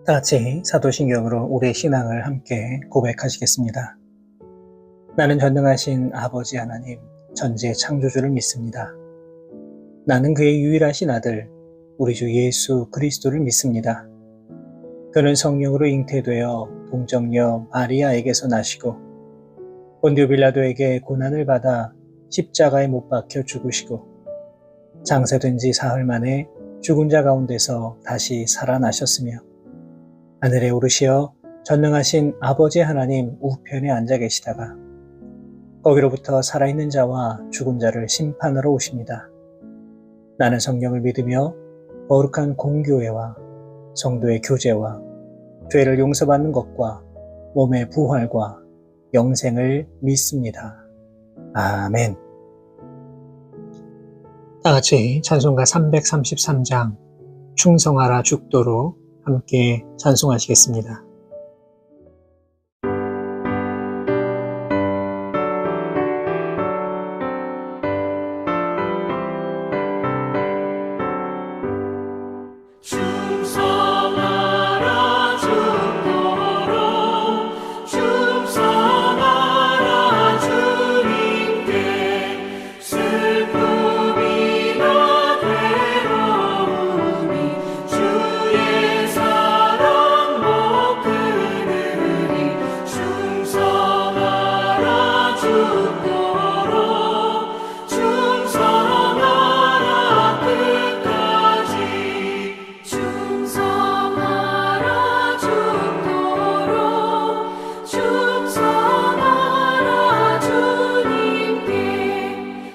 다 같이 사도신경으로 우리의 신앙을 함께 고백하시겠습니다. 나는 전능하신 아버지 하나님, 전지의 창조주를 믿습니다. 나는 그의 유일하신 아들, 우리 주 예수 그리스도를 믿습니다. 그는 성령으로 잉태되어 동정녀 마리아에게서 나시고 본디오 빌라도에게 고난을 받아 십자가에 못 박혀 죽으시고 장사된 지 사흘 만에 죽은 자 가운데서 다시 살아나셨으며 하늘에 오르시어 전능하신 아버지 하나님 우편에 앉아 계시다가 거기로부터 살아있는 자와 죽은 자를 심판하러 오십니다. 나는 성령을 믿으며 거룩한 공교회와 성도의 교제와 죄를 용서받는 것과 몸의 부활과 영생을 믿습니다. 아멘. 다 같이 찬송가 333장 충성하라 죽도록 함께 찬송하시겠습니다. 충성하라 죽도록 충성하라 주님께 슬픔이나 괴로움이 주의 사랑 못 끊으니 충성하라 죽도록 충성하라 끝까지 충성하라 죽도록 충성하라 주님께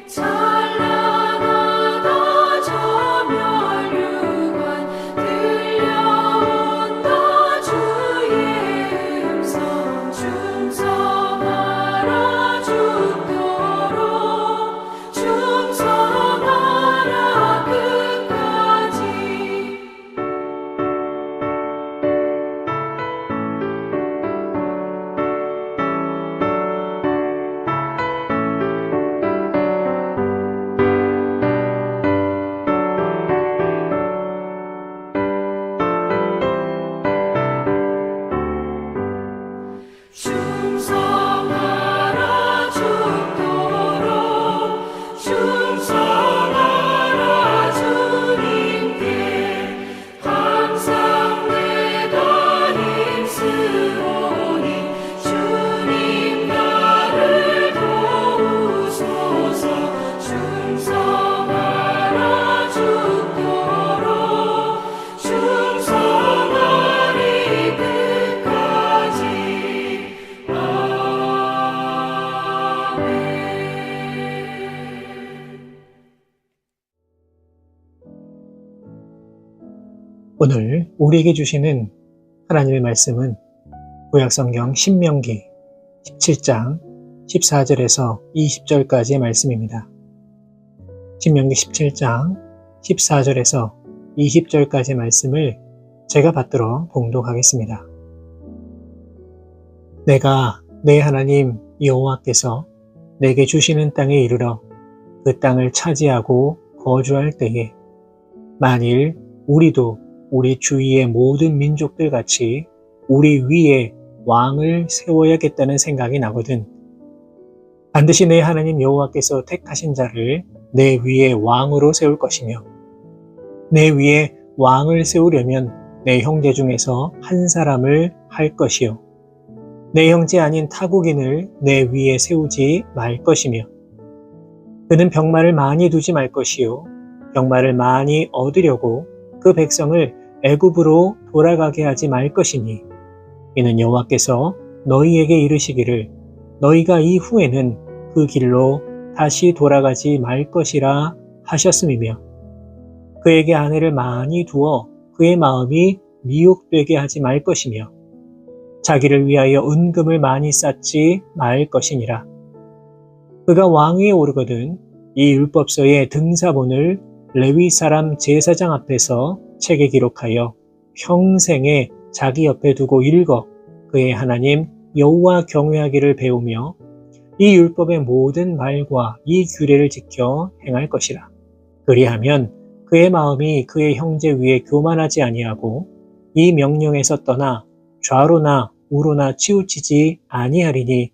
찬란하다 저 멸류관 들려온다 주의 음성 충성하라 죽도록 충성하라 끝까지 충성하라 죽도록 충성하라 주님께 항상 내가 힘쓰오니 주님 나를 도우소서 충성하라 죽도록 충성하리 끝까지 오늘 우리에게 주시는 하나님의 말씀은 구약성경 신명기 17장 14절에서 20절까지의 말씀입니다. 신명기 17장 14절에서 20절까지의 말씀을 제가 받들어 봉독하겠습니다. 내가 내 하나님 여호와께서 내게 주시는 땅에 이르러 그 땅을 차지하고 거주할 때에 만일 우리도 우리 주위의 모든 민족들 같이 우리 위에 왕을 세워야겠다는 생각이 나거든. 반드시 내 하나님 여호와께서 택하신 자를 내 위에 왕으로 세울 것이며 내 위에 왕을 세우려면 내 형제 중에서 한 사람을 할 것이요 내 형제 아닌 타국인을 내 위에 세우지 말 것이며 그는 병마를 많이 두지 말 것이요 병마를 많이 얻으려고 그 백성을 애굽으로 돌아가게 하지 말 것이니 이는 여호와께서 너희에게 이르시기를 너희가 이후에는 그 길로 다시 돌아가지 말 것이라 하셨음이며 그에게 아내를 많이 두어 그의 마음이 미혹되게 하지 말 것이며 자기를 위하여 은금을 많이 쌓지 말 것이니라. 그가 왕위에 오르거든 이 율법서의 등사본을 레위 사람 제사장 앞에서 책에 기록하여 평생에 자기 옆에 두고 읽어 그의 하나님 여호와 경외하기를 배우며 이 율법의 모든 말과 이 규례를 지켜 행할 것이라. 그리하면 그의 마음이 그의 형제 위에 교만하지 아니하고 이 명령에서 떠나 좌로나 우로나 치우치지 아니하리니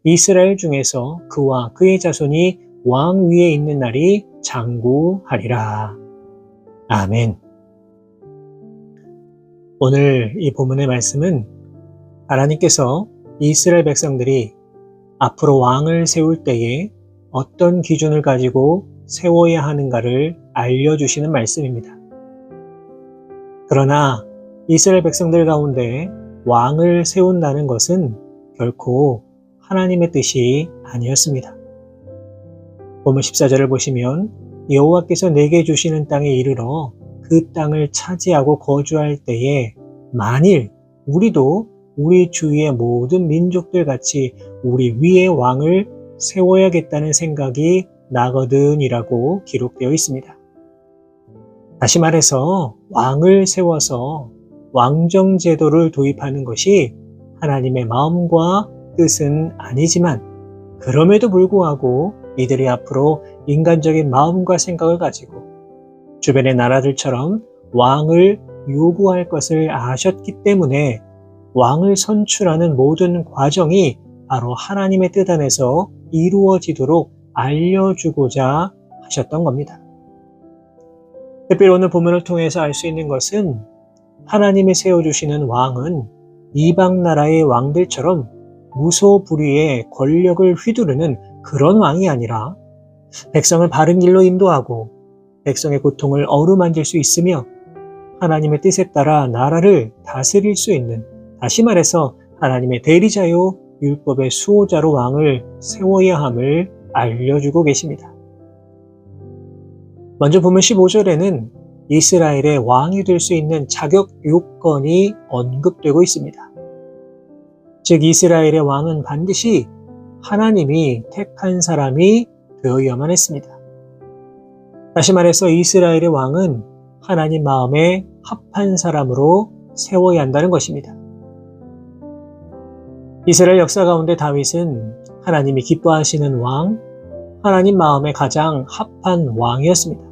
이스라엘 중에서 그와 그의 자손이 왕 위에 있는 날이 장구하리라. 아멘. 오늘 이 본문의 말씀은 하나님께서 이스라엘 백성들이 앞으로 왕을 세울 때에 어떤 기준을 가지고 세워야 하는가를 알려주시는 말씀입니다. 그러나 이스라엘 백성들 가운데 왕을 세운다는 것은 결코 하나님의 뜻이 아니었습니다. 본문 14절을 보시면 여호와께서 내게 주시는 땅에 이르러 그 땅을 차지하고 거주할 때에 만일 우리도 우리 주위의 모든 민족들 같이 우리 위에 왕을 세워야겠다는 생각이 나거든이라고 기록되어 있습니다. 다시 말해서 왕을 세워서 왕정제도를 도입하는 것이 하나님의 마음과 뜻은 아니지만 그럼에도 불구하고 이들이 앞으로 인간적인 마음과 생각을 가지고 주변의 나라들처럼 왕을 요구할 것을 아셨기 때문에 왕을 선출하는 모든 과정이 바로 하나님의 뜻 안에서 이루어지도록 알려주고자 하셨던 겁니다. 특별히 오늘 본문을 통해서 알 수 있는 것은 하나님이 세워주시는 왕은 이방 나라의 왕들처럼 무소불위의 권력을 휘두르는 그런 왕이 아니라 백성을 바른 길로 인도하고 백성의 고통을 어루만질 수 있으며 하나님의 뜻에 따라 나라를 다스릴 수 있는, 다시 말해서 하나님의 대리자요 율법의 수호자로 왕을 세워야 함을 알려주고 계십니다. 먼저 보면 15절에는 이스라엘의 왕이 될 수 있는 자격 요건이 언급되고 있습니다. 즉 이스라엘의 왕은 반드시 하나님이 택한 사람이 되어야만 했습니다. 다시 말해서 이스라엘의 왕은 하나님 마음에 합한 사람으로 세워야 한다는 것입니다. 이스라엘 역사 가운데 다윗은 하나님이 기뻐하시는 왕, 하나님 마음에 가장 합한 왕이었습니다.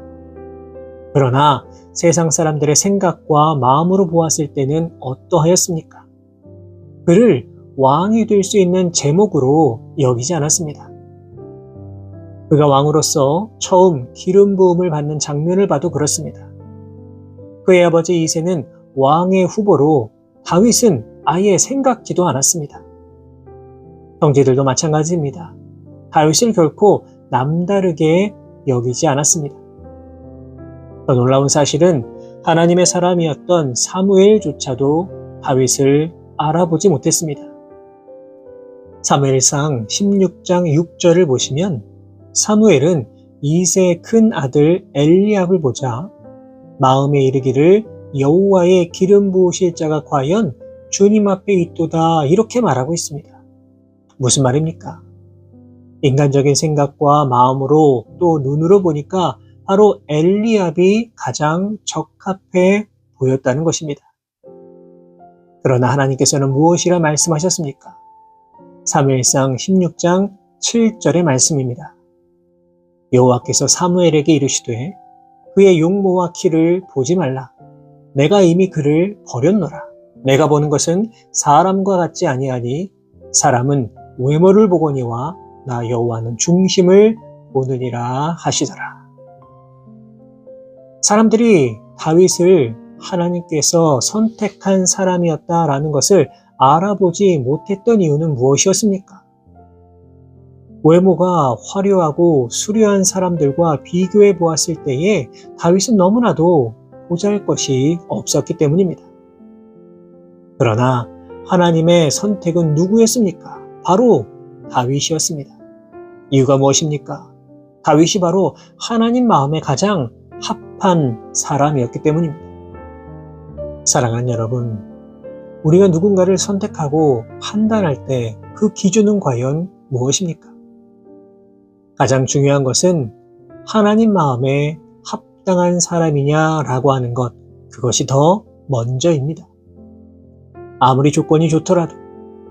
그러나 세상 사람들의 생각과 마음으로 보았을 때는 어떠하였습니까? 그를 왕이 될 수 있는 제목으로 여기지 않았습니다. 그가 왕으로서 처음 기름 부음을 받는 장면을 봐도 그렇습니다. 그의 아버지 이새는 왕의 후보로 다윗은 아예 생각지도 않았습니다. 형제들도 마찬가지입니다. 다윗을 결코 남다르게 여기지 않았습니다. 더 놀라운 사실은 하나님의 사람이었던 사무엘조차도 다윗을 알아보지 못했습니다. 사무엘상 16장 6절을 보시면 사무엘은 이새의 큰 아들 엘리압을 보자 마음에 이르기를 여호와의 기름 부으실 자가 과연 주님 앞에 있도다 이렇게 말하고 있습니다. 무슨 말입니까? 인간적인 생각과 마음으로 또 눈으로 보니까 바로 엘리압이 가장 적합해 보였다는 것입니다. 그러나 하나님께서는 무엇이라 말씀하셨습니까? 사무엘상 16장 7절의 말씀입니다. 여호와께서 사무엘에게 이르시되 그의 용모와 키를 보지 말라. 내가 이미 그를 버렸노라. 내가 보는 것은 사람과 같지 아니하니 사람은 외모를 보거니와 나 여호와는 중심을 보느니라 하시더라. 사람들이 다윗을 하나님께서 선택한 사람이었다라는 것을 알아보지 못했던 이유는 무엇이었습니까? 외모가 화려하고 수려한 사람들과 비교해 보았을 때에 다윗은 너무나도 보잘것이 없었기 때문입니다. 그러나 하나님의 선택은 누구였습니까? 바로 다윗이었습니다. 이유가 무엇입니까? 다윗이 바로 하나님 마음에 가장 합한 사람이었기 때문입니다. 사랑하는 여러분, 우리가 누군가를 선택하고 판단할 때 그 기준은 과연 무엇입니까? 가장 중요한 것은 하나님 마음에 합당한 사람이냐라고 하는 것, 그것이 더 먼저입니다. 아무리 조건이 좋더라도,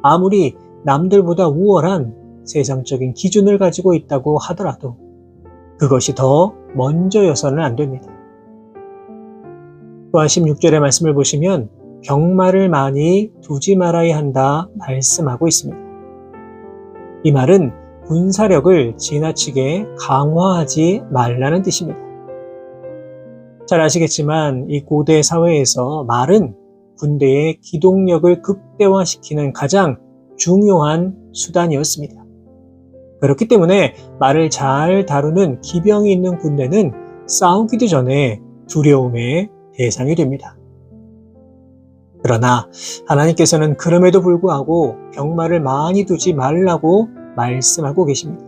아무리 남들보다 우월한 세상적인 기준을 가지고 있다고 하더라도 그것이 더 먼저여서는 안 됩니다. 또한 16절의 말씀을 보시면 병마를 많이 두지 말아야 한다 말씀하고 있습니다. 이 말은 군사력을 지나치게 강화하지 말라는 뜻입니다. 잘 아시겠지만 이 고대 사회에서 말은 군대의 기동력을 극대화시키는 가장 중요한 수단이었습니다. 그렇기 때문에 말을 잘 다루는 기병이 있는 군대는 싸우기도 전에 두려움의 대상이 됩니다. 그러나 하나님께서는 그럼에도 불구하고 병마를 많이 두지 말라고 말씀하고 계십니다.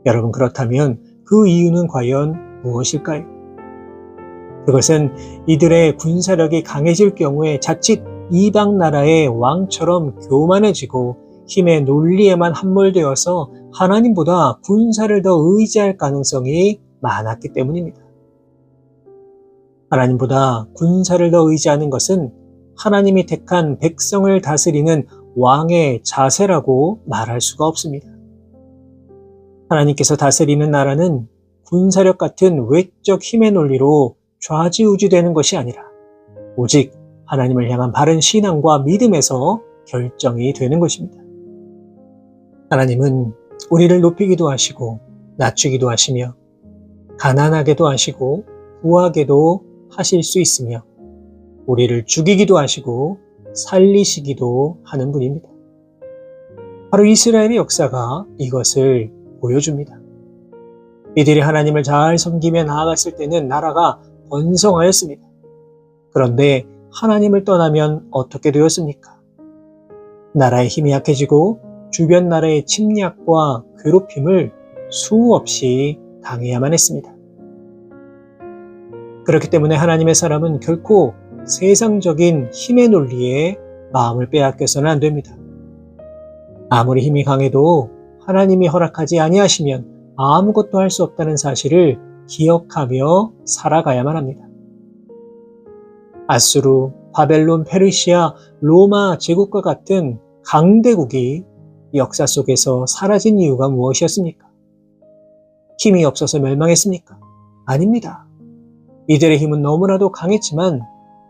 여러분, 그렇다면 그 이유는 과연 무엇일까요? 그것은 이들의 군사력이 강해질 경우에 자칫 이방 나라의 왕처럼 교만해지고 힘의 논리에만 함몰되어서 하나님보다 군사를 더 의지할 가능성이 많았기 때문입니다. 하나님보다 군사를 더 의지하는 것은 하나님이 택한 백성을 다스리는 왕의 자세라고 말할 수가 없습니다. 하나님께서 다스리는 나라는 군사력 같은 외적 힘의 논리로 좌지우지되는 것이 아니라 오직 하나님을 향한 바른 신앙과 믿음에서 결정이 되는 것입니다. 하나님은 우리를 높이기도 하시고 낮추기도 하시며 가난하게도 하시고 부하게도 하실 수 있으며 우리를 죽이기도 하시고 살리시기도 하는 분입니다. 바로 이스라엘의 역사가 이것을 보여줍니다. 이들이 하나님을 잘 섬기며 나아갔을 때는 나라가 번성하였습니다. 그런데 하나님을 떠나면 어떻게 되었습니까? 나라의 힘이 약해지고 주변 나라의 침략과 괴롭힘을 수없이 당해야만 했습니다. 그렇기 때문에 하나님의 사람은 결코 세상적인 힘의 논리에 마음을 빼앗겨서는 안 됩니다. 아무리 힘이 강해도 하나님이 허락하지 아니하시면 아무것도 할 수 없다는 사실을 기억하며 살아가야만 합니다. 아수르, 바벨론, 페르시아, 로마 제국과 같은 강대국이 역사 속에서 사라진 이유가 무엇이었습니까? 힘이 없어서 멸망했습니까? 아닙니다. 이들의 힘은 너무나도 강했지만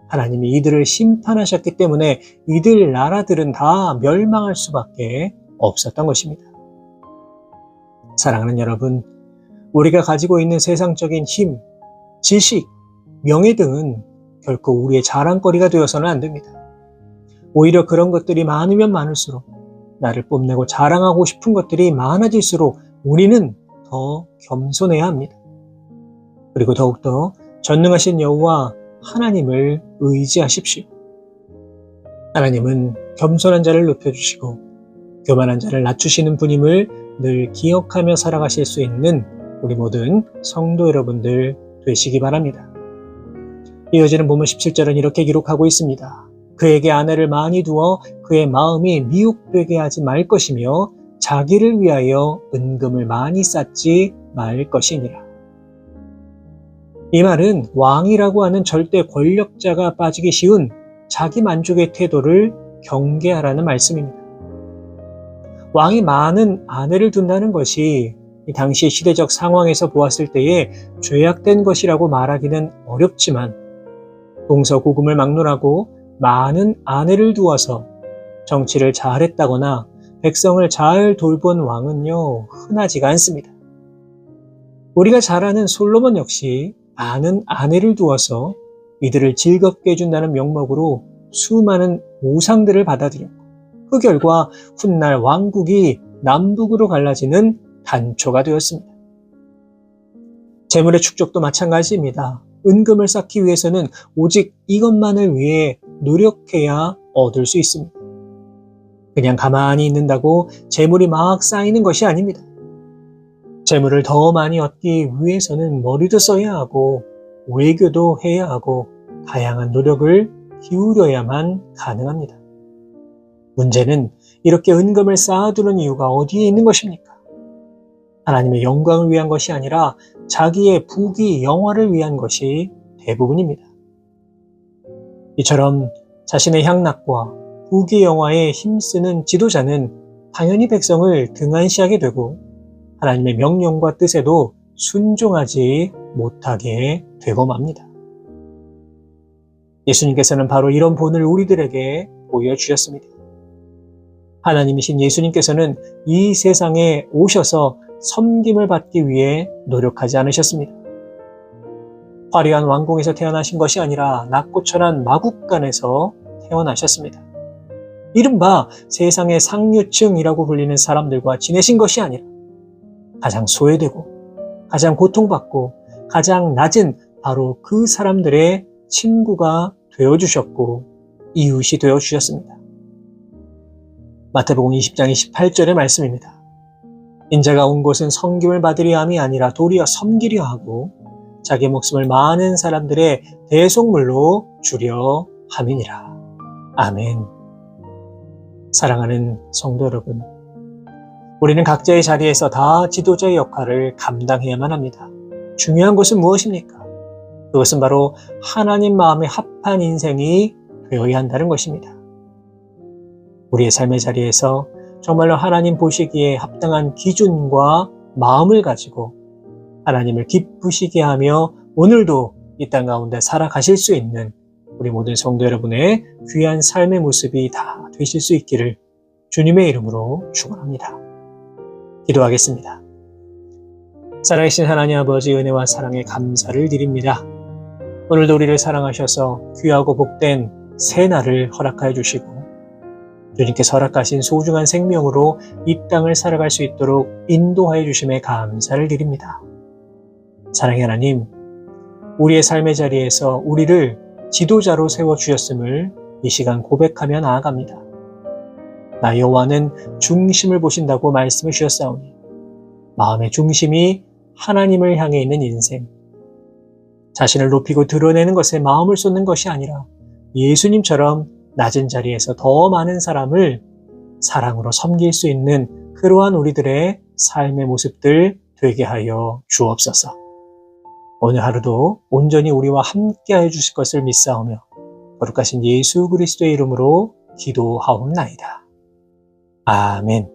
하나님이 이들을 심판하셨기 때문에 이들 나라들은 다 멸망할 수밖에 없었던 것입니다. 사랑하는 여러분, 우리가 가지고 있는 세상적인 힘, 지식, 명예 등은 결코 우리의 자랑거리가 되어서는 안 됩니다. 오히려 그런 것들이 많으면 많을수록 나를 뽐내고 자랑하고 싶은 것들이 많아질수록 우리는 더 겸손해야 합니다. 그리고 더욱더 전능하신 여호와 하나님을 의지하십시오. 하나님은 겸손한 자를 높여주시고 교만한 자를 낮추시는 분임을 늘 기억하며 살아가실 수 있는 우리 모든 성도 여러분들 되시기 바랍니다. 이어지는 본문 17절은 이렇게 기록하고 있습니다. 그에게 아내를 많이 두어 그의 마음이 미혹되게 하지 말 것이며 자기를 위하여 은금을 많이 쌓지 말 것이니라. 이 말은 왕이라고 하는 절대 권력자가 빠지기 쉬운 자기 만족의 태도를 경계하라는 말씀입니다. 왕이 많은 아내를 둔다는 것이 이 당시 시대적 상황에서 보았을 때에 죄악된 것이라고 말하기는 어렵지만 동서고금을 막론하고 많은 아내를 두어서 정치를 잘했다거나 백성을 잘 돌본 왕은요, 흔하지가 않습니다. 우리가 잘 아는 솔로몬 역시 많은 아내를 두어서 이들을 즐겁게 해준다는 명목으로 수많은 우상들을 받아들였고 그 결과 훗날 왕국이 남북으로 갈라지는 단초가 되었습니다. 재물의 축적도 마찬가지입니다. 은금을 쌓기 위해서는 오직 이것만을 위해 노력해야 얻을 수 있습니다. 그냥 가만히 있는다고 재물이 막 쌓이는 것이 아닙니다. 재물을 더 많이 얻기 위해서는 머리도 써야 하고 외교도 해야 하고 다양한 노력을 기울여야만 가능합니다. 문제는 이렇게 은금을 쌓아두는 이유가 어디에 있는 것입니까? 하나님의 영광을 위한 것이 아니라 자기의 부귀 영화를 위한 것이 대부분입니다. 이처럼 자신의 향락과 부귀 영화에 힘쓰는 지도자는 당연히 백성을 등한시하게 되고 하나님의 명령과 뜻에도 순종하지 못하게 되고 맙니다. 예수님께서는 바로 이런 본을 우리들에게 보여주셨습니다. 하나님이신 예수님께서는 이 세상에 오셔서 섬김을 받기 위해 노력하지 않으셨습니다. 화려한 왕궁에서 태어나신 것이 아니라 낮고 천한 마국간에서 태어나셨습니다. 이른바 세상의 상류층이라고 불리는 사람들과 지내신 것이 아니라 가장 소외되고 가장 고통받고 가장 낮은 바로 그 사람들의 친구가 되어주셨고 이웃이 되어주셨습니다. 마태복음 20장 28절의 말씀입니다. 인자가 온 곳은 섬김을 받으려 함이 아니라 도리어 섬기려 하고 자기 목숨을 많은 사람들의 대속물로 주려 함이니라. 아멘. 사랑하는 성도 여러분, 우리는 각자의 자리에서 다 지도자의 역할을 감당해야만 합니다. 중요한 것은 무엇입니까? 그것은 바로 하나님 마음에 합한 인생이 되어야 한다는 것입니다. 우리의 삶의 자리에서 정말로 하나님 보시기에 합당한 기준과 마음을 가지고 하나님을 기쁘시게 하며 오늘도 이 땅 가운데 살아가실 수 있는 우리 모든 성도 여러분의 귀한 삶의 모습이 다 되실 수 있기를 주님의 이름으로 축원합니다. 기도하겠습니다. 살아계신 하나님 아버지 은혜와 사랑에 감사를 드립니다. 오늘도 우리를 사랑하셔서 귀하고 복된 새 날을 허락하여 주시고 주님께서 허락하신 소중한 생명으로 이 땅을 살아갈 수 있도록 인도하여 주심에 감사를 드립니다. 사랑의 하나님, 우리의 삶의 자리에서 우리를 지도자로 세워주셨음을 이 시간 고백하며 나아갑니다. 나 여호와는 중심을 보신다고 말씀해 주셨사오니 마음의 중심이 하나님을 향해 있는 인생, 자신을 높이고 드러내는 것에 마음을 쏟는 것이 아니라 예수님처럼 낮은 자리에서 더 많은 사람을 사랑으로 섬길 수 있는 그러한 우리들의 삶의 모습들 되게 하여 주옵소서. 오늘 하루도 온전히 우리와 함께하여 주실 것을 믿사오며 거룩하신 예수 그리스도의 이름으로 기도하옵나이다. 아멘.